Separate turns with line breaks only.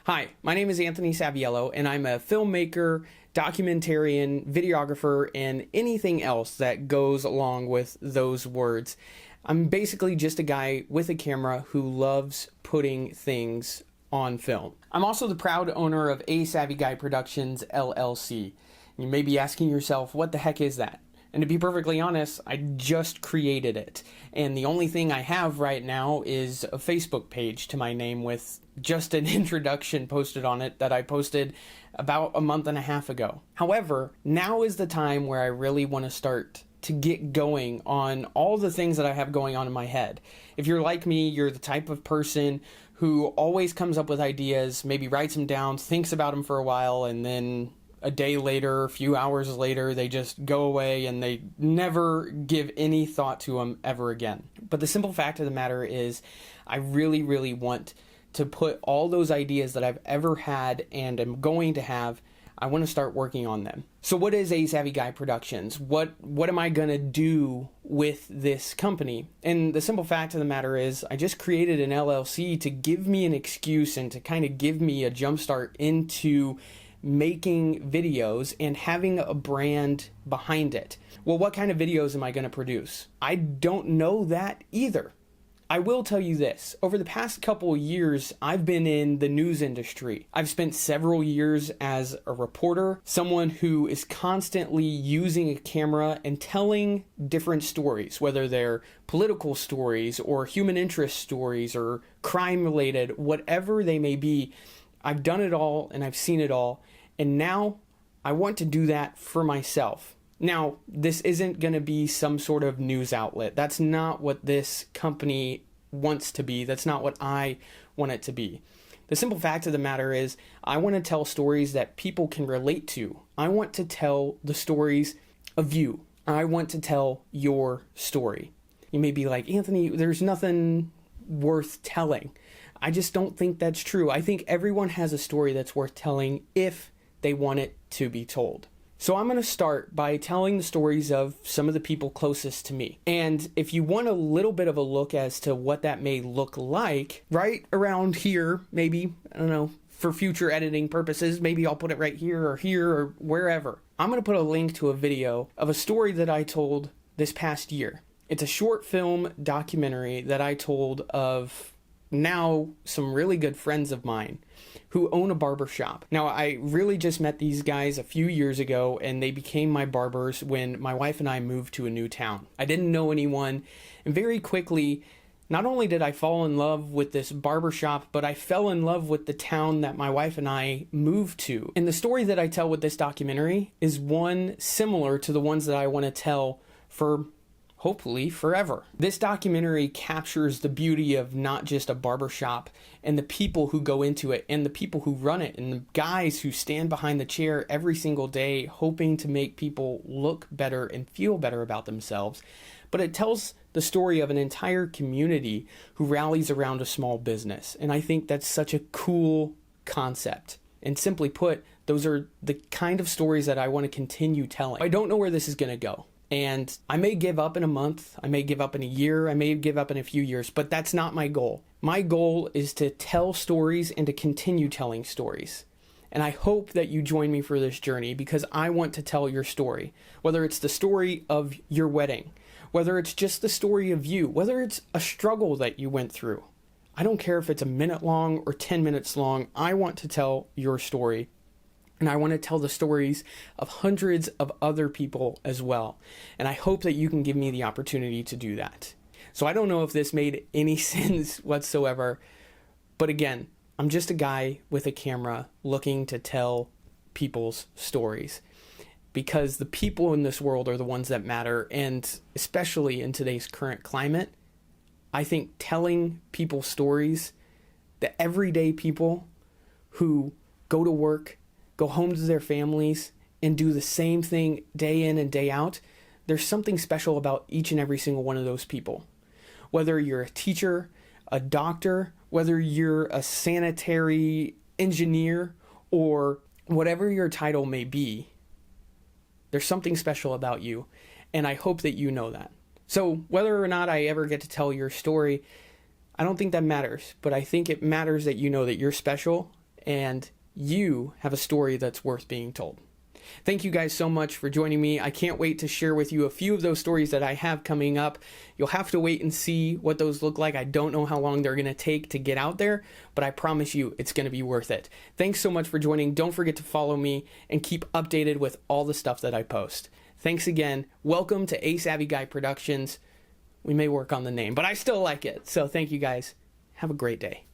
Hi, my name is Anthony Saviello, and I'm a filmmaker, documentarian, videographer, and anything else that goes along with those words. I'm basically just a guy with a camera who loves putting things on film. I'm also the proud owner of ASAVVYGUY Productions, LLC. You may be asking yourself, what the heck is that? And to be perfectly honest, I just created it. And the only thing I have right now is a Facebook page to my name with just an introduction posted on it that I posted about a month and a half ago. However, now is the time where I really want to start to get going on all the things that I have going on in my head. If you're like me, you're the type of person who always comes up with ideas, maybe writes them down, thinks about them for a while, and then a day later, a few hours later, they just go away and they never give any thought to them ever again. But the simple fact of the matter is, I really want to put all those ideas that I've ever had and am going to have, I want to start working on them. So what is ASAVVYGUY Productions? What am I going to do with this company? And the simple fact of the matter is, I just created an LLC to give me an excuse and to kind of give me a jumpstart into making videos and having a brand behind it. Well, what kind of videos am I going to produce? I don't know that either. I will tell you this, over the past couple of years, I've been in the news industry. I've spent several years as a reporter, someone who is constantly using a camera and telling different stories, whether they're political stories or human interest stories or crime related, whatever they may be. I've done it all and I've seen it all, and now I want to do that for myself. Now, this isn't going to be some sort of news outlet. That's not what this company wants to be. That's not what I want it to be. The simple fact of the matter is, I want to tell stories that people can relate to. I want to tell the stories of you. I want to tell your story. You may be like, Anthony, there's nothing worth telling. I just don't think that's true. I think everyone has a story that's worth telling if they want it to be told. So I'm going to start by telling the stories of some of the people closest to me. And if you want a little bit of a look as to what that may look like, right around here, maybe, I don't know, for future editing purposes, maybe I'll put it right here or wherever. I'm going to put a link to a video of a story that I told this past year. It's a short film documentary that I told of now some really good friends of mine who own a barber shop. Now, I really just met these guys a few years ago, and they became my barbers when my wife and I moved to a new town. I didn't know anyone, and very quickly, not only did I fall in love with this barber shop, but I fell in love with the town that my wife and I moved to. And the story that I tell with this documentary is one similar to the ones that I want to tell for hopefully forever. This documentary captures the beauty of not just a barbershop and the people who go into it and the people who run it and the guys who stand behind the chair every single day hoping to make people look better and feel better about themselves. But it tells the story of an entire community who rallies around a small business. And I think that's such a cool concept. And simply put, those are the kind of stories that I want to continue telling. I don't know where this is going to go. And I may give up in a month, I may give up in a year, I may give up in a few years, but that's not my goal. My goal is to tell stories and to continue telling stories. And I hope that you join me for this journey because I want to tell your story. Whether it's the story of your wedding, whether it's just the story of you, whether it's a struggle that you went through. I don't care if it's a minute long or 10 minutes long, I want to tell your story. And I want to tell the stories of hundreds of other people as well. And I hope that you can give me the opportunity to do that. So I don't know if this made any sense whatsoever. But again, I'm just a guy with a camera looking to tell people's stories. Because the people in this world are the ones that matter. And especially in today's current climate, I think telling people's stories, the everyday people who go to work, go home to their families, and do the same thing day in and day out, there's something special about each and every single one of those people. Whether you're a teacher, a doctor, whether you're a sanitary engineer, or whatever your title may be, there's something special about you, and I hope that you know that. So whether or not I ever get to tell your story, I don't think that matters, but I think it matters that you know that you're special and you have a story that's worth being told. Thank you guys so much for joining me. I can't wait to share with you a few of those stories that I have coming up. You'll have to wait and see what those look like. I don't know how long they're going to take to get out there, but I promise you it's going to be worth it. Thanks so much for joining. Don't forget to follow me and keep updated with all the stuff that I post. Thanks again. Welcome to ASAVVYGUY Productions. We may work on the name, but I still like it. So thank you guys. Have a great day.